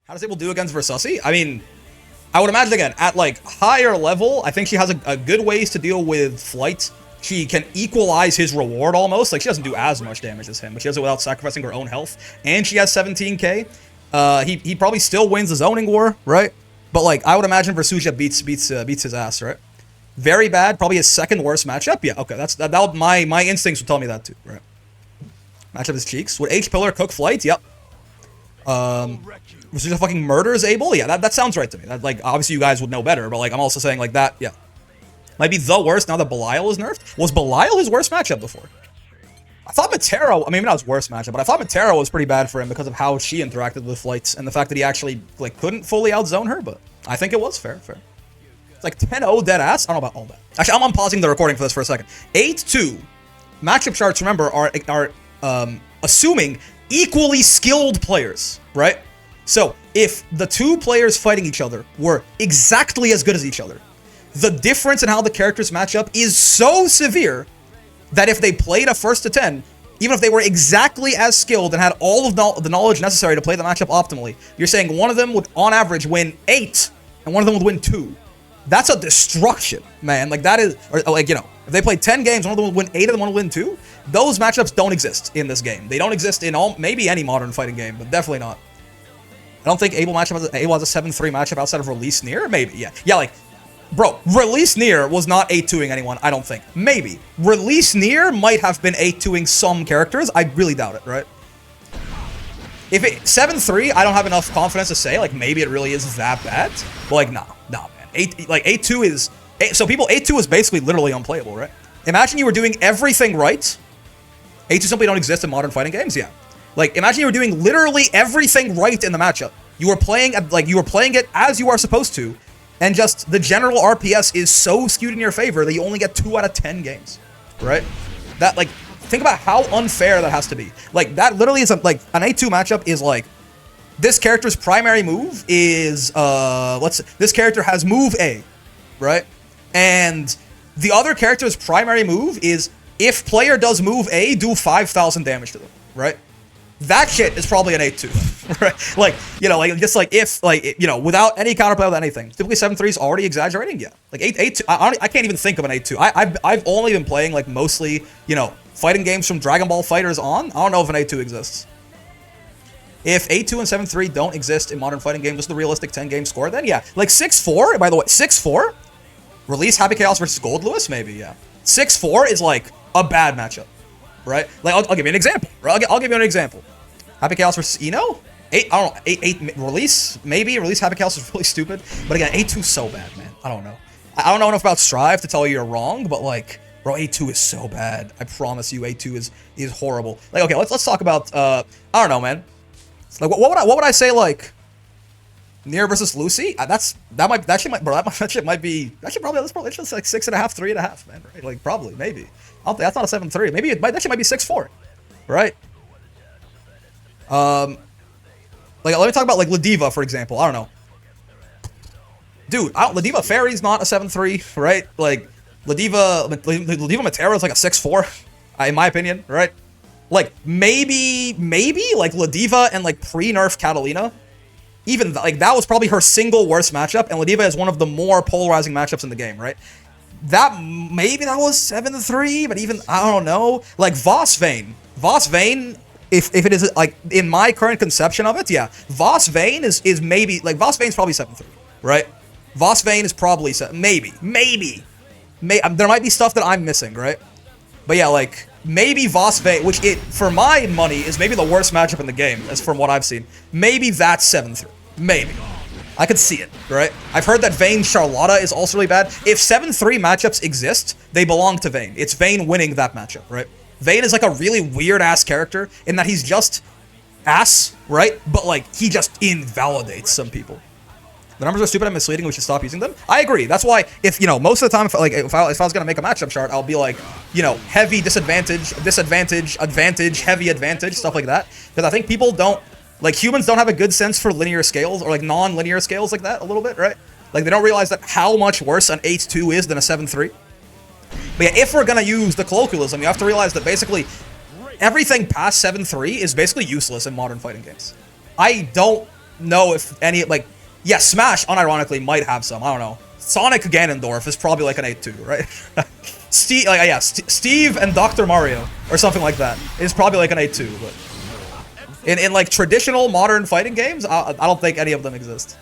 How does Abel do against Versusi? I mean, I would imagine, again, at, like, higher level, I think she has a good ways to deal with flight. She can equalize his reward almost. Like, she doesn't do as much damage as him, but she does it without sacrificing her own health. And she has 17k. He probably still wins the zoning war, right? But, like, I would imagine Versusia beats his ass, right? Very bad. Probably his second worst matchup. Yeah, okay. That my instincts would tell me that too, right? Matchup is Cheeks. Would H-Pillar cook flight? Yep. Versusia fucking murders Abel? Yeah, that sounds right to me. That, like, obviously you guys would know better, but, like, I'm also saying, like, that, yeah. Might be the worst now that Belial is nerfed. Was Belial his worst matchup before? I thought Matera, I mean, not his worst matchup, but I thought Matera was pretty bad for him because of how she interacted with flights and the fact that he actually, like, couldn't fully outzone her, but I think it was fair. It's like 10-0 dead ass. I don't know about all that. Actually, I'm pausing the recording for this for a second. 8-2 matchup charts, remember, are assuming equally skilled players, right? So if the two players fighting each other were exactly as good as each other, the difference in how the characters match up is so severe that if they played a 1st to 10, even if they were exactly as skilled and had all of the knowledge necessary to play the matchup optimally, you're saying one of them would, on average, win 8, and one of them would win 2. That's a destruction, man. Like, that is, or like, you know, if they played 10 games, one of them would win 8 and one would win 2. Those matchups don't exist in this game. They don't exist in maybe any modern fighting game, but definitely not. I don't think Abel has a 7-3 matchup outside of Release Near. Maybe, yeah. Yeah, like, bro, Release Near was not 8-2ing anyone, I don't think. Maybe. Release Near might have been 8-2ing some characters. I really doubt it, right? If it 7-3, I don't have enough confidence to say, like, maybe it really is that bad. But, like, nah, man. 8-2 is... So, people, 8-2 is basically literally unplayable, right? Imagine you were doing everything right. 8-2 simply don't exist in modern fighting games, yeah. Like, imagine you were doing literally everything right in the matchup. You were playing, it as you are supposed to, and just the general RPS is so skewed in your favor that you only get 2 out of 10 games, right? That, like, think about how unfair that has to be. Like, that literally is, like, an 8-2 matchup is, like, this character's primary move is, this character has move A, right? And the other character's primary move is, if player does move A, do 5,000 damage to them, right? That shit is probably an 8-2, right? Like, you know, like, just like if, like, you know, without any counterplay with anything. Typically 7-3 is already exaggerating, yeah. Like 8-2, I can't even think of an 8-2. I've only been playing, like, mostly, you know, fighting games from Dragon Ball FighterZ on. I don't know if an 8-2 exists. If 8-2 and 7-3 don't exist in modern fighting games, just the realistic 10-game score, then yeah. Like 6-4, by the way, 6-4? Release Happy Chaos versus Gold Lewis? Maybe, yeah. 6-4 is, like, a bad matchup. Right? Like, I'll give you an example. Right? I'll give you an example. Happy Chaos versus Eno? 8, I don't know, 8 Release? Maybe. Release Happy Chaos is really stupid. But again, 8-2 is so bad, man. I don't know. I don't know enough about Strive to tell you you're wrong, but, like, bro, 8-2 is so bad. I promise you, 8-2 is horrible. Like, okay, let's talk about, I don't know, man. Like, what would I say, like, Nier versus Lucy? That shit might be, that's probably like 6.5, 3.5, man, right? Like, probably, maybe. I don't think, that's not a 7-3. Maybe that shit might be 6-4, right? Like, let me talk about, like, Ladiva, for example. I don't know. Dude, Ladiva Fairy's not a 7-3, right? Like, Ladiva Matera is like a 6-4, in my opinion, right? Like, maybe, like, Ladiva and, like, pre-nerf Catalina, even, like, that was probably her single worst matchup, and Ladiva is one of the more polarizing matchups in the game, right? Maybe that was 7-3, but even, I don't know. Like, Voss Vayne, if it is, like, in my current conception of it, yeah, Voss Vayne is maybe, like, Voss Vayne's probably 7-3, right? Voss Vayne is probably, maybe. There might be stuff that I'm missing, right? But yeah, like, maybe Voss Vayne, which for my money, is maybe the worst matchup in the game, as from what I've seen. Maybe that's 7-3. Maybe. I could see it, right? I've heard that Vayne Charlotta is also really bad. If 7-3 matchups exist, they belong to Vayne. It's Vayne winning that matchup, right? Vayne is like a really weird-ass character in that he's just ass, right? But, like, he just invalidates some people. The numbers are stupid and misleading, we should stop using them. I agree. That's why, if, you know, most of the time, if I was going to make a matchup chart, I'll be like, you know, heavy disadvantage, advantage, heavy advantage, stuff like that. Because I think people don't, like, humans don't have a good sense for linear scales, or, like, non-linear scales like that a little bit, right? Like, they don't realize that how much worse an 8-2 is than a 7-3. But yeah, if we're going to use the colloquialism, you have to realize that basically everything past 7-3 is basically useless in modern fighting games. I don't know if any, like, yeah, Smash, unironically, might have some. I don't know. Sonic Ganondorf is probably like an 8-2, right? Steve, like, yeah, Steve and Dr. Mario, or something like that, is probably like an 8-2, but in like traditional modern fighting games, I don't think any of them exist.